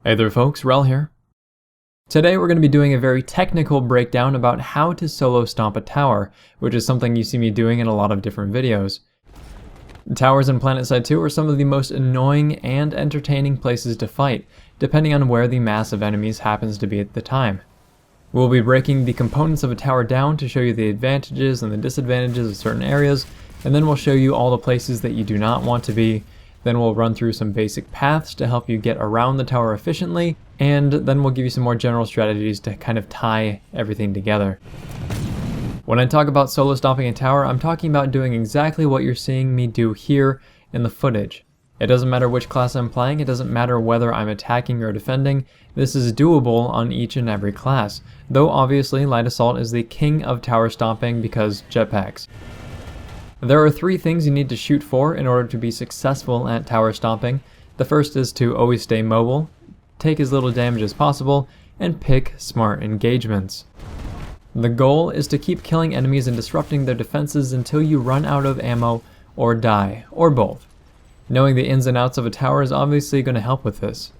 Hey there folks, Rel here. Today we're going to be doing a very technical breakdown about how to solo stomp a tower, which is something you see me doing in a lot of different videos. Towers in PlanetSide 2 are some of the most annoying and entertaining places to fight, depending on where the mass of enemies happens to be at the time. We'll be breaking the components of a tower down to show you the advantages and the disadvantages of certain areas, and then we'll show you all the places that you do not want to be. Then we'll run through some basic paths to help you get around the tower efficiently, and then we'll give you some more general strategies to kind of tie everything together. When I talk about solo stomping a tower, I'm talking about doing exactly what you're seeing me do here in the footage. It doesn't matter which class I'm playing, it doesn't matter whether I'm attacking or defending, this is doable on each and every class, though obviously Light Assault is the king of tower stomping because jetpacks. There are three things you need to shoot for in order to be successful at tower stomping. The first is to always stay mobile, take as little damage as possible, and pick smart engagements. The goal is to keep killing enemies and disrupting their defenses until you run out of ammo or die, or both. Knowing the ins and outs of a tower is obviously going to help with this.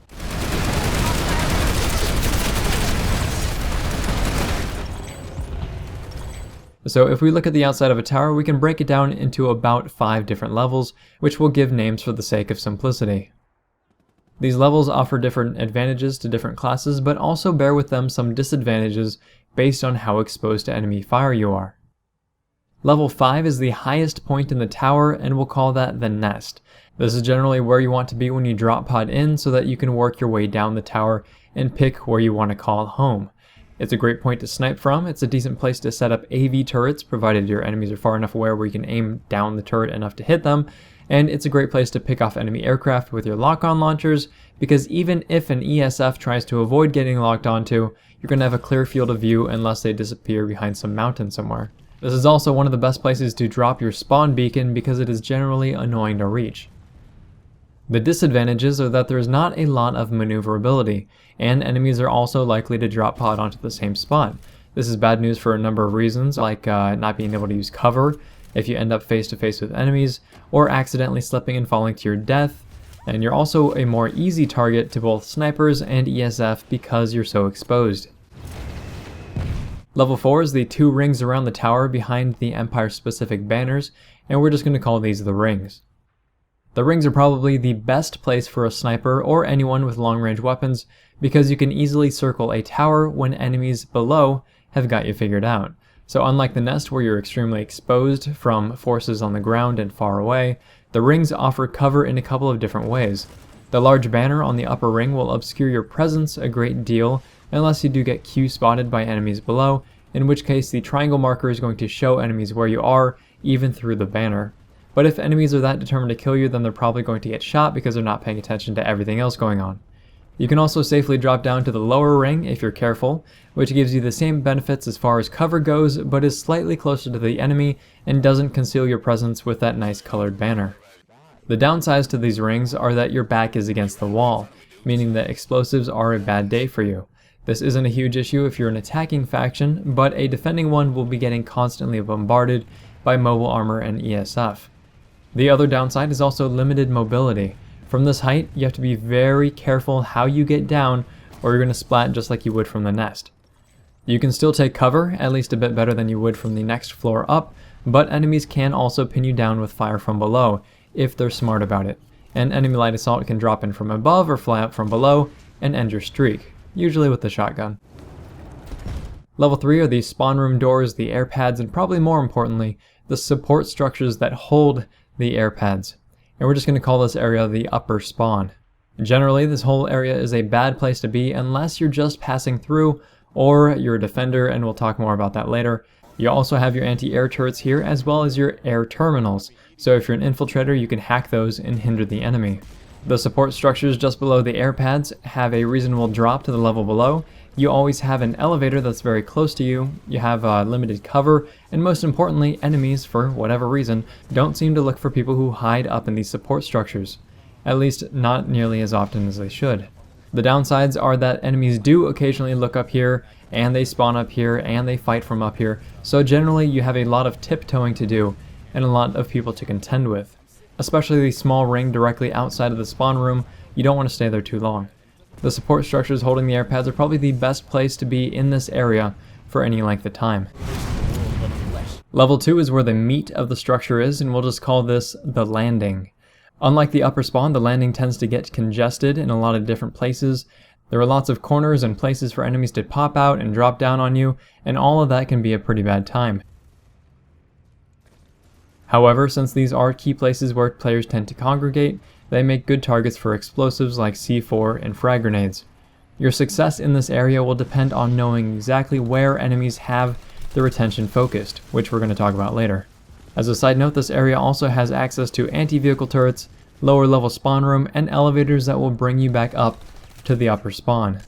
So if we look at the outside of a tower, we can break it down into about 5 different levels, which we'll give names for the sake of simplicity. These levels offer different advantages to different classes, but also bear with them some disadvantages based on how exposed to enemy fire you are. Level 5 is the highest point in the tower, and we'll call that the nest. This is generally where you want to be when you drop pod in so that you can work your way down the tower and pick where you want to call home. It's a great point to snipe from, it's a decent place to set up AV turrets, provided your enemies are far enough away where you can aim down the turret enough to hit them, and it's a great place to pick off enemy aircraft with your lock-on launchers, because even if an ESF tries to avoid getting locked onto, you're going to have a clear field of view unless they disappear behind some mountain somewhere. This is also one of the best places to drop your spawn beacon because it is generally annoying to reach. The disadvantages are that there is not a lot of maneuverability, and enemies are also likely to drop pod onto the same spot. This is bad news for a number of reasons, like not being able to use cover if you end up face to face with enemies, or accidentally slipping and falling to your death, and you're also a more easy target to both snipers and ESF because you're so exposed. Level 4 is the 2 rings around the tower behind the Empire-specific banners, and we're just going to call these the rings. The rings are probably the best place for a sniper or anyone with long-range weapons because you can easily circle a tower when enemies below have got you figured out. So unlike the nest where you're extremely exposed from forces on the ground and far away, the rings offer cover in a couple of different ways. The large banner on the upper ring will obscure your presence a great deal unless you do get Q spotted by enemies below, in which case the triangle marker is going to show enemies where you are even through the banner. But if enemies are that determined to kill you, then they're probably going to get shot because they're not paying attention to everything else going on. You can also safely drop down to the lower ring if you're careful, which gives you the same benefits as far as cover goes, but is slightly closer to the enemy and doesn't conceal your presence with that nice colored banner. The downsides to these rings are that your back is against the wall, meaning that explosives are a bad day for you. This isn't a huge issue if you're an attacking faction, but a defending one will be getting constantly bombarded by mobile armor and ESF. The other downside is also limited mobility. From this height, you have to be very careful how you get down or you're going to splat just like you would from the nest. You can still take cover, at least a bit better than you would from the next floor up, but enemies can also pin you down with fire from below if they're smart about it. And enemy light assault can drop in from above or fly up from below and end your streak, usually with the shotgun. Level 3 are the spawn room doors, the air pads, and probably more importantly, the support structures that hold the air pads, and we're just going to call this area the upper spawn. Generally, this whole area is a bad place to be unless you're just passing through or you're a defender, and we'll talk more about that later. You also have your anti-air turrets here as well as your air terminals, so if you're an infiltrator you can hack those and hinder the enemy. The support structures just below the air pads have a reasonable drop to the level below. You always have an elevator that's very close to you, you have limited cover, and most importantly, enemies, for whatever reason, don't seem to look for people who hide up in these support structures. At least not nearly as often as they should. The downsides are that enemies do occasionally look up here, and they spawn up here, and they fight from up here, so generally you have a lot of tiptoeing to do, and a lot of people to contend with. Especially the small ring directly outside of the spawn room, you don't want to stay there too long. The support structures holding the air pads are probably the best place to be in this area for any length of time. Level 2 is where the meat of the structure is, and we'll just call this the landing. Unlike the upper spawn, the landing tends to get congested in a lot of different places. There are lots of corners and places for enemies to pop out and drop down on you, and all of that can be a pretty bad time. However, since these are key places where players tend to congregate, they make good targets for explosives like C4 and frag grenades. Your success in this area will depend on knowing exactly where enemies have their attention focused, which we're going to talk about later. As a side note, this area also has access to anti-vehicle turrets, lower level spawn room, and elevators that will bring you back up to the upper spawn.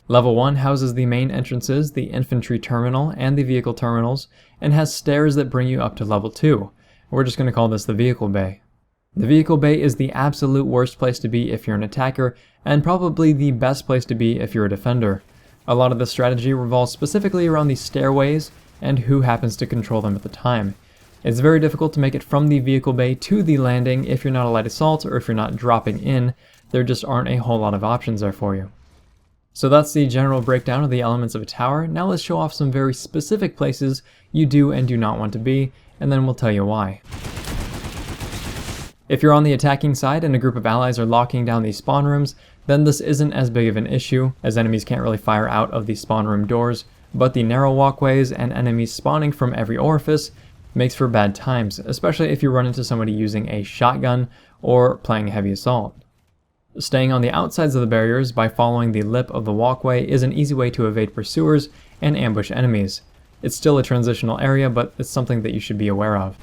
Level 1 houses the main entrances, the infantry terminal, and the vehicle terminals, and has stairs that bring you up to level 2. We're just going to call this the vehicle bay. The vehicle bay is the absolute worst place to be if you're an attacker, and probably the best place to be if you're a defender. A lot of the strategy revolves specifically around the stairways and who happens to control them at the time. It's very difficult to make it from the vehicle bay to the landing if you're not a light assault or if you're not dropping in. There just aren't a whole lot of options there for you. So that's the general breakdown of the elements of a tower. Now let's show off some very specific places you do and do not want to be, and then we'll tell you why. If you're on the attacking side and a group of allies are locking down these spawn rooms, then this isn't as big of an issue, as enemies can't really fire out of the spawn room doors, but the narrow walkways and enemies spawning from every orifice makes for bad times, especially if you run into somebody using a shotgun or playing heavy assault. Staying on the outsides of the barriers by following the lip of the walkway is an easy way to evade pursuers and ambush enemies. It's still a transitional area, but it's something that you should be aware of.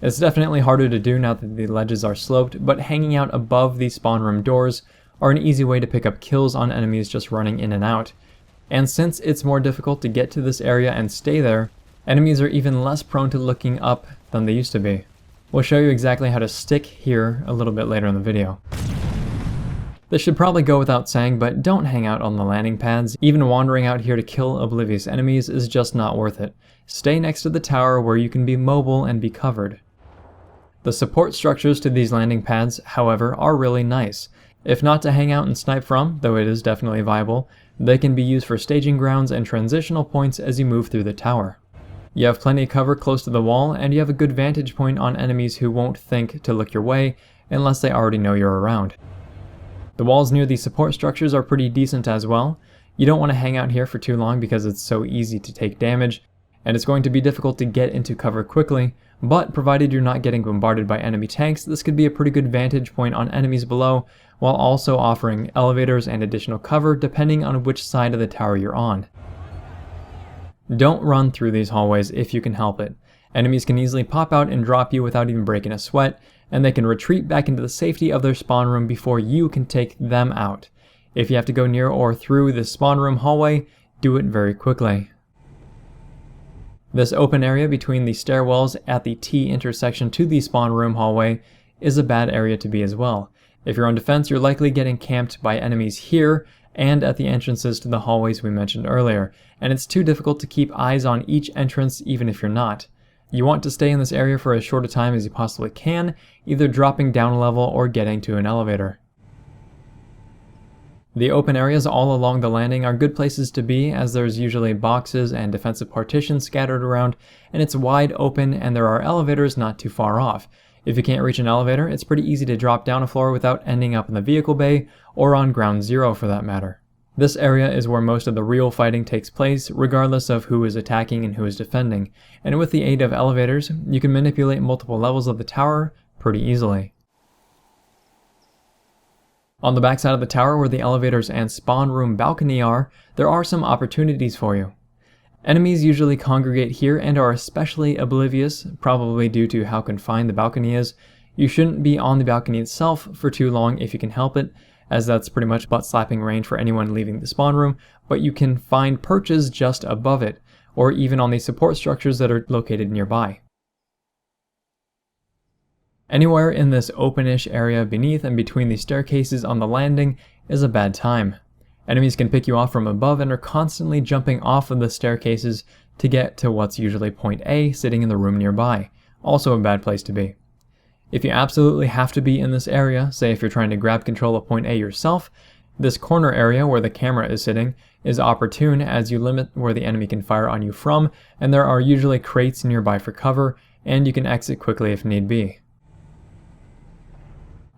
It's definitely harder to do now that the ledges are sloped, but hanging out above the spawn room doors are an easy way to pick up kills on enemies just running in and out. And since it's more difficult to get to this area and stay there, enemies are even less prone to looking up than they used to be. We'll show you exactly how to stick here a little bit later in the video. This should probably go without saying, but don't hang out on the landing pads. Even wandering out here to kill oblivious enemies is just not worth it. Stay next to the tower where you can be mobile and be covered. The support structures to these landing pads, however, are really nice. If not to hang out and snipe from, though it is definitely viable, they can be used for staging grounds and transitional points as you move through the tower. You have plenty of cover close to the wall, and you have a good vantage point on enemies who won't think to look your way unless they already know you're around. The walls near these support structures are pretty decent as well. You don't want to hang out here for too long because it's so easy to take damage, and it's going to be difficult to get into cover quickly, but provided you're not getting bombarded by enemy tanks, this could be a pretty good vantage point on enemies below, while also offering elevators and additional cover depending on which side of the tower you're on. Don't run through these hallways if you can help it. Enemies can easily pop out and drop you without even breaking a sweat, and they can retreat back into the safety of their spawn room before you can take them out. If you have to go near or through the spawn room hallway, do it very quickly. This open area between the stairwells at the T intersection to the spawn room hallway is a bad area to be as well. If you're on defense, you're likely getting camped by enemies here and at the entrances to the hallways we mentioned earlier, and it's too difficult to keep eyes on each entrance even if you're not. You want to stay in this area for as short a time as you possibly can, either dropping down a level or getting to an elevator. The open areas all along the landing are good places to be, as there's usually boxes and defensive partitions scattered around, and it's wide open and there are elevators not too far off. If you can't reach an elevator, it's pretty easy to drop down a floor without ending up in the vehicle bay, or on ground zero for that matter. This area is where most of the real fighting takes place, regardless of who is attacking and who is defending, and with the aid of elevators, you can manipulate multiple levels of the tower pretty easily. On the backside of the tower where the elevators and spawn room balcony are, there are some opportunities for you. Enemies usually congregate here and are especially oblivious, probably due to how confined the balcony is. You shouldn't be on the balcony itself for too long if you can help it, as that's pretty much butt-slapping range for anyone leaving the spawn room, but you can find perches just above it, or even on the support structures that are located nearby. Anywhere in this openish area beneath and between the staircases on the landing is a bad time. Enemies can pick you off from above and are constantly jumping off of the staircases to get to what's usually point A sitting in the room nearby, also a bad place to be. If you absolutely have to be in this area, say if you're trying to grab control of point A yourself, This corner area where the camera is sitting is opportune as you limit where the enemy can fire on you from, and there are usually crates nearby for cover, and you can exit quickly if need be.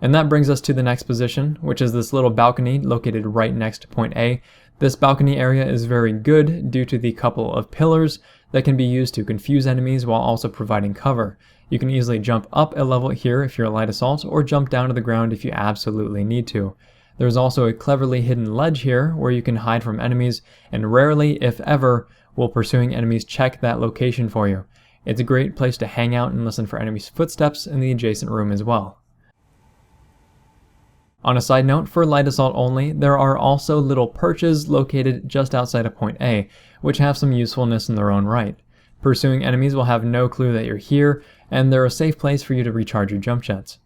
And that brings us to the next position, which is this little balcony located right next to point A. This balcony area is very good due to the couple of pillars that can be used to confuse enemies while also providing cover. You can easily jump up a level here if you're a light assault, or jump down to the ground if you absolutely need to. There's also a cleverly hidden ledge here where you can hide from enemies, and rarely, if ever, will pursuing enemies check that location for you. It's a great place to hang out and listen for enemies' footsteps in the adjacent room as well. On a side note, for light assault only, there are also little perches located just outside of point A, which have some usefulness in their own right. Pursuing enemies will have no clue that you're here, and they're a safe place for you to recharge your jump jets.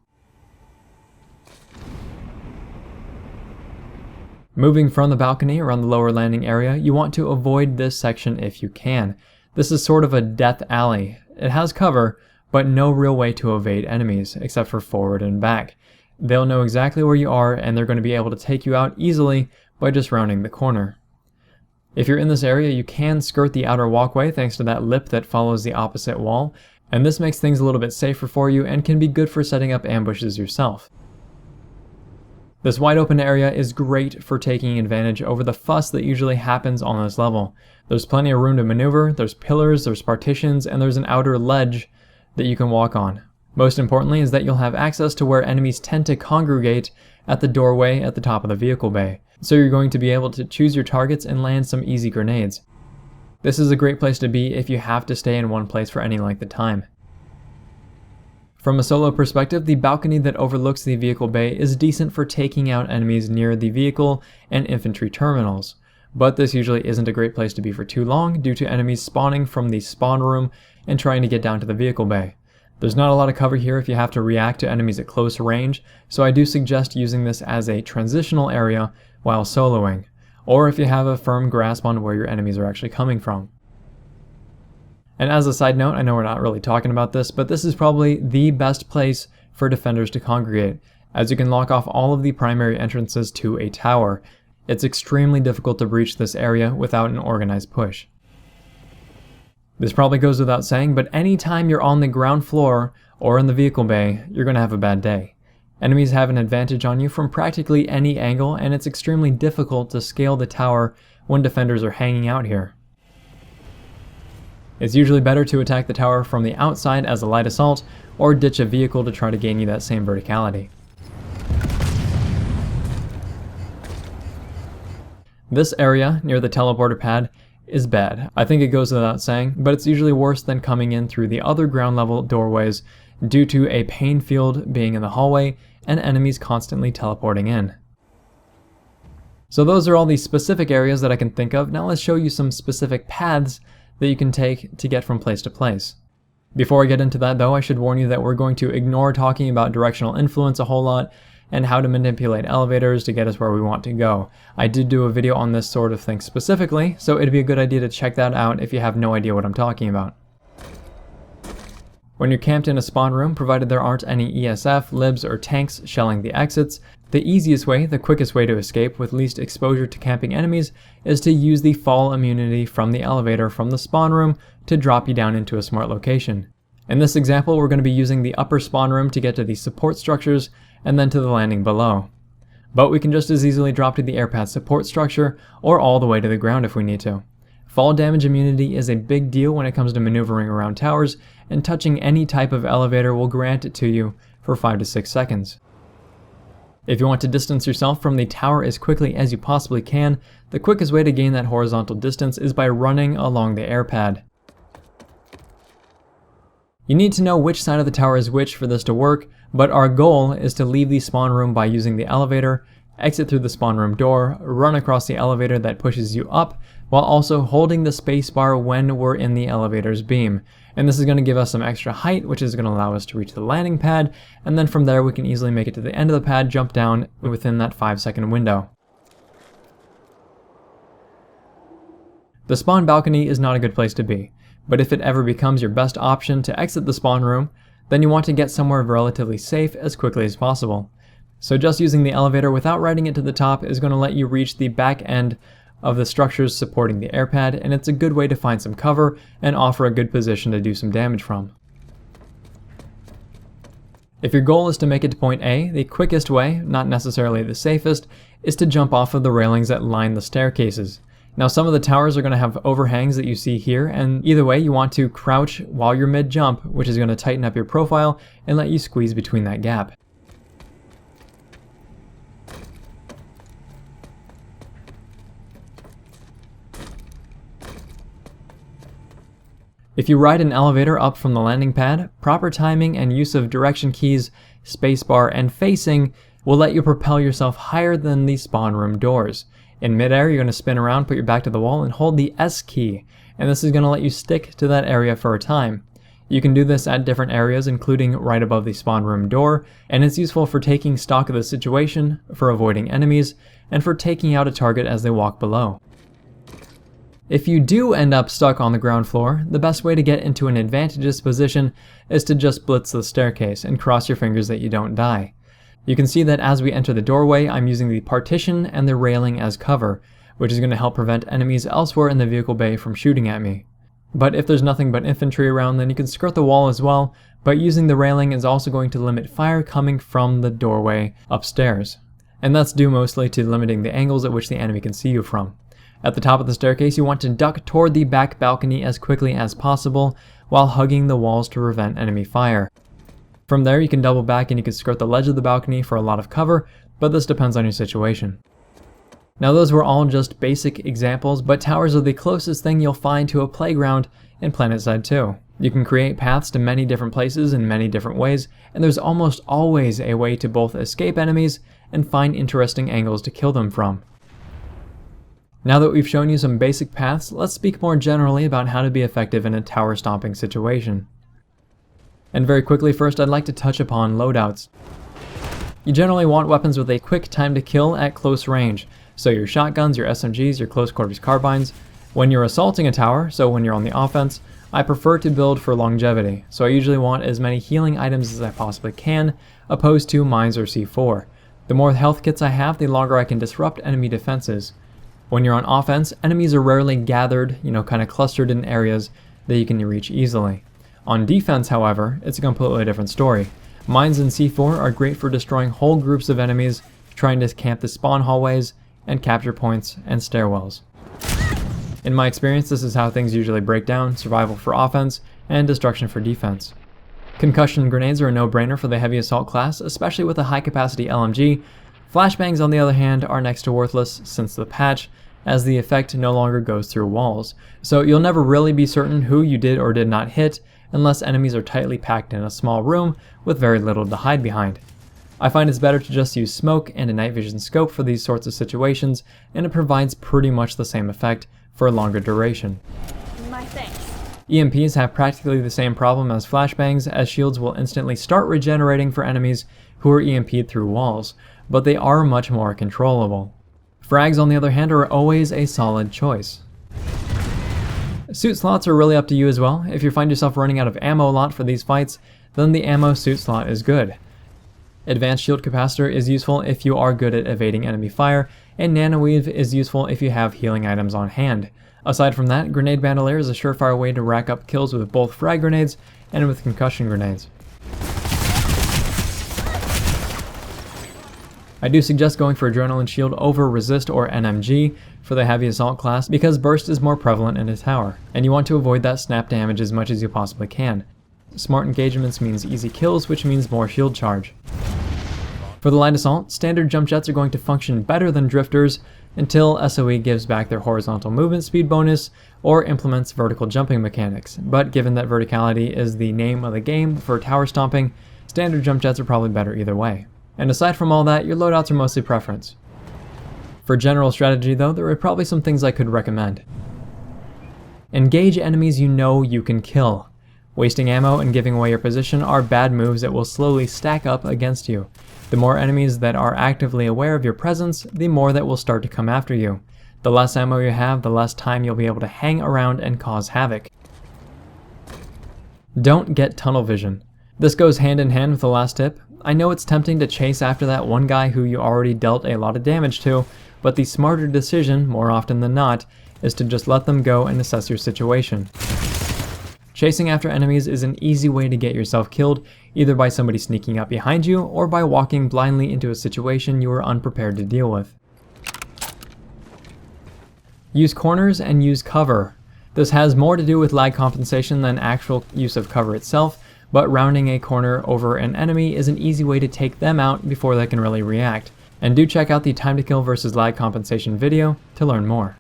Moving from the balcony around the lower landing area, you want to avoid this section if you can. This is sort of a death alley. It has cover, but no real way to evade enemies, except for forward and back. They'll know exactly where you are, and they're going to be able to take you out easily by just rounding the corner. If you're in this area, you can skirt the outer walkway thanks to that lip that follows the opposite wall, and this makes things a little bit safer for you and can be good for setting up ambushes yourself. This wide open area is great for taking advantage over the fuss that usually happens on this level. There's plenty of room to maneuver, there's pillars, there's partitions, and there's an outer ledge that you can walk on. Most importantly is that you'll have access to where enemies tend to congregate at the doorway at the top of the vehicle bay. So you're going to be able to choose your targets and land some easy grenades. This is a great place to be if you have to stay in one place for any length of time. From a solo perspective, the balcony that overlooks the vehicle bay is decent for taking out enemies near the vehicle and infantry terminals, but this usually isn't a great place to be for too long due to enemies spawning from the spawn room and trying to get down to the vehicle bay. There's not a lot of cover here if you have to react to enemies at close range, so I do suggest using this as a transitional area while soloing, or if you have a firm grasp on where your enemies are actually coming from. And as a side note, I know we're not really talking about this, but this is probably the best place for defenders to congregate, as you can lock off all of the primary entrances to a tower. It's extremely difficult to breach this area without an organized push. This probably goes without saying, but anytime you're on the ground floor or in the vehicle bay, you're going to have a bad day. Enemies have an advantage on you from practically any angle, and it's extremely difficult to scale the tower when defenders are hanging out here. It's usually better to attack the tower from the outside as a light assault, or ditch a vehicle to try to gain you that same verticality. This area near the teleporter pad is bad. I think it goes without saying, but it's usually worse than coming in through the other ground level doorways due to a pain field being in the hallway and enemies constantly teleporting in. So those are all the specific areas that I can think of. Now let's show you some specific paths that you can take to get from place to place. Before I get into that though, I should warn you that we're going to ignore talking about directional influence a whole lot and how to manipulate elevators to get us where we want to go. I did do a video on this sort of thing specifically, so it'd be a good idea to check that out if you have no idea what I'm talking about. When you're camped in a spawn room, provided there aren't any ESF, libs, or tanks shelling the exits, the easiest way, the quickest way to escape with least exposure to camping enemies is to use the fall immunity from the elevator from the spawn room to drop you down into a smart location. In this example, we're going to be using the upper spawn room to get to the support structures and then to the landing below. But we can just as easily drop to the airpad support structure or all the way to the ground if we need to. Fall damage immunity is a big deal when it comes to maneuvering around towers, and touching any type of elevator will grant it to you for 5 to 6 seconds. If you want to distance yourself from the tower as quickly as you possibly can, the quickest way to gain that horizontal distance is by running along the airpad. You need to know which side of the tower is which for this to work, but our goal is to leave the spawn room by using the elevator, exit through the spawn room door, run across the elevator that pushes you up, while also holding the spacebar when we're in the elevator's beam. And this is going to give us some extra height, which is going to allow us to reach the landing pad, and then from there we can easily make it to the end of the pad, jump down within that 5-second window. The spawn balcony is not a good place to be, but if it ever becomes your best option to exit the spawn room, then you want to get somewhere relatively safe as quickly as possible. So just using the elevator without riding it to the top is going to let you reach the back end of the structures supporting the air pad, and it's a good way to find some cover and offer a good position to do some damage from. If your goal is to make it to point A, the quickest way, not necessarily the safest, is to jump off of the railings that line the staircases. Now some of the towers are going to have overhangs that you see here, and either way you want to crouch while you're mid-jump, which is going to tighten up your profile and let you squeeze between that gap. If you ride an elevator up from the landing pad, proper timing and use of direction keys, spacebar, and facing will let you propel yourself higher than the spawn room doors. In midair, you're going to spin around, put your back to the wall, and hold the S key, and this is going to let you stick to that area for a time. You can do this at different areas, including right above the spawn room door, and it's useful for taking stock of the situation, for avoiding enemies, and for taking out a target as they walk below. If you do end up stuck on the ground floor, the best way to get into an advantageous position is to just blitz the staircase and cross your fingers that you don't die. You can see that as we enter the doorway, I'm using the partition and the railing as cover, which is going to help prevent enemies elsewhere in the vehicle bay from shooting at me. But if there's nothing but infantry around, then you can skirt the wall as well, but using the railing is also going to limit fire coming from the doorway upstairs. And that's due mostly to limiting the angles at which the enemy can see you from. At the top of the staircase, you want to duck toward the back balcony as quickly as possible while hugging the walls to prevent enemy fire. From there, you can double back and you can skirt the ledge of the balcony for a lot of cover, but this depends on your situation. Now those were all just basic examples, but towers are the closest thing you'll find to a playground in PlanetSide 2. You can create paths to many different places in many different ways, and there's almost always a way to both escape enemies and find interesting angles to kill them from. Now that we've shown you some basic paths, let's speak more generally about how to be effective in a tower stomping situation. And very quickly, first I'd like to touch upon loadouts. You generally want weapons with a quick time to kill at close range, so your shotguns, your SMGs, your close quarters carbines. When you're assaulting a tower, so when you're on the offense, I prefer to build for longevity, so I usually want as many healing items as I possibly can, opposed to mines or C4. The more health kits I have, the longer I can disrupt enemy defenses. When you're on offense, enemies are rarely gathered, kind of clustered in areas that you can reach easily. On defense, however, it's a completely different story. Mines and C4 are great for destroying whole groups of enemies, trying to camp the spawn hallways, and capture points and stairwells. In my experience, this is how things usually break down: survival for offense, and destruction for defense. Concussion grenades are a no-brainer for the heavy assault class, especially with a high-capacity LMG. Flashbangs, on the other hand, are next to worthless since the patch, as the effect no longer goes through walls. So you'll never really be certain who you did or did not hit, unless enemies are tightly packed in a small room with very little to hide behind. I find it's better to just use smoke and a night vision scope for these sorts of situations, and it provides pretty much the same effect for a longer duration. My thanks. EMPs have practically the same problem as flashbangs, as shields will instantly start regenerating for enemies who are EMP'd through walls, but they are much more controllable. Frags, on the other hand, are always a solid choice. Suit slots are really up to you as well. If you find yourself running out of ammo a lot for these fights, then the ammo suit slot is good. Advanced shield capacitor is useful if you are good at evading enemy fire, and nanoweave is useful if you have healing items on hand. Aside from that, grenade bandolier is a surefire way to rack up kills with both frag grenades and with concussion grenades. I do suggest going for Adrenaline Shield over Resist or NMG for the heavy assault class because burst is more prevalent in a tower, and you want to avoid that snap damage as much as you possibly can. Smart engagements means easy kills, which means more shield charge. For the light assault, standard jump jets are going to function better than drifters until SOE gives back their horizontal movement speed bonus or implements vertical jumping mechanics, but given that verticality is the name of the game for tower stomping, standard jump jets are probably better either way. And aside from all that, your loadouts are mostly preference. For general strategy though, there are probably some things I could recommend. Engage enemies you know you can kill. Wasting ammo and giving away your position are bad moves that will slowly stack up against you. The more enemies that are actively aware of your presence, the more that will start to come after you. The less ammo you have, the less time you'll be able to hang around and cause havoc. Don't get tunnel vision. This goes hand in hand with the last tip. I know it's tempting to chase after that one guy who you already dealt a lot of damage to, but the smarter decision, more often than not, is to just let them go and assess your situation. Chasing after enemies is an easy way to get yourself killed, either by somebody sneaking up behind you or by walking blindly into a situation you are unprepared to deal with. Use corners and use cover. This has more to do with lag compensation than actual use of cover itself, but rounding a corner over an enemy is an easy way to take them out before they can really react. And do check out the time to kill versus lag compensation video to learn more.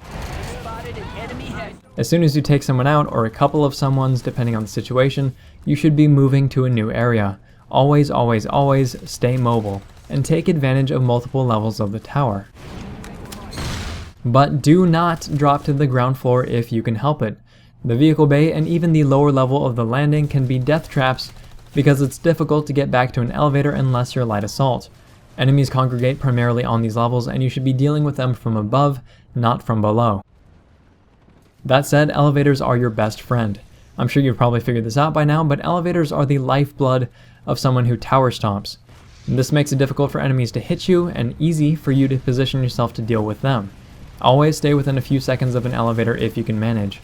As soon as you take someone out, or a couple of someones depending on the situation, you should be moving to a new area. Always, always, always stay mobile, and take advantage of multiple levels of the tower. But do not drop to the ground floor if you can help it. The vehicle bay and even the lower level of the landing can be death traps because it's difficult to get back to an elevator unless you're light assault. Enemies congregate primarily on these levels, and you should be dealing with them from above, not from below. That said, elevators are your best friend. I'm sure you've probably figured this out by now, but elevators are the lifeblood of someone who tower stomps. And this makes it difficult for enemies to hit you and easy for you to position yourself to deal with them. Always stay within a few seconds of an elevator if you can manage.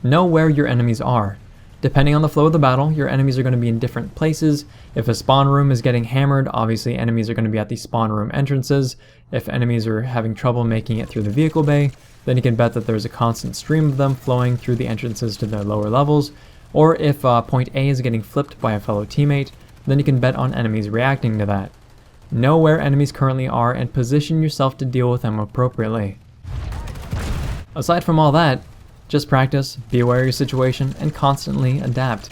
Know where your enemies are. Depending on the flow of the battle, your enemies are going to be in different places. If a spawn room is getting hammered, obviously enemies are going to be at the spawn room entrances. If enemies are having trouble making it through the vehicle bay, then you can bet that there's a constant stream of them flowing through the entrances to the lower levels. Or if point A is getting flipped by a fellow teammate, then you can bet on enemies reacting to that. Know where enemies currently are and position yourself to deal with them appropriately. Aside from all that, just practice, be aware of your situation, and constantly adapt.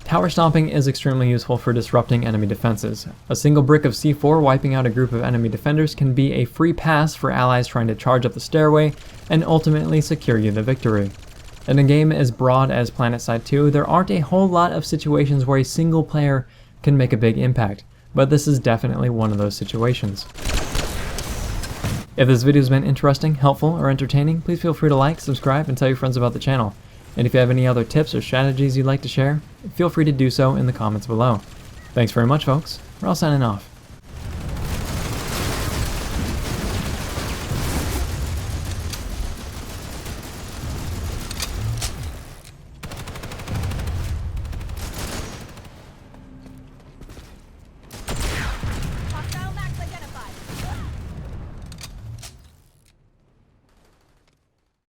Tower stomping is extremely useful for disrupting enemy defenses. A single brick of C4 wiping out a group of enemy defenders can be a free pass for allies trying to charge up the stairway and ultimately secure you the victory. In a game as broad as PlanetSide 2, there aren't a whole lot of situations where a single player can make a big impact, but this is definitely one of those situations. If this video has been interesting, helpful, or entertaining, please feel free to like, subscribe, and tell your friends about the channel. And if you have any other tips or strategies you'd like to share, feel free to do so in the comments below. Thanks very much, folks. We're all signing off.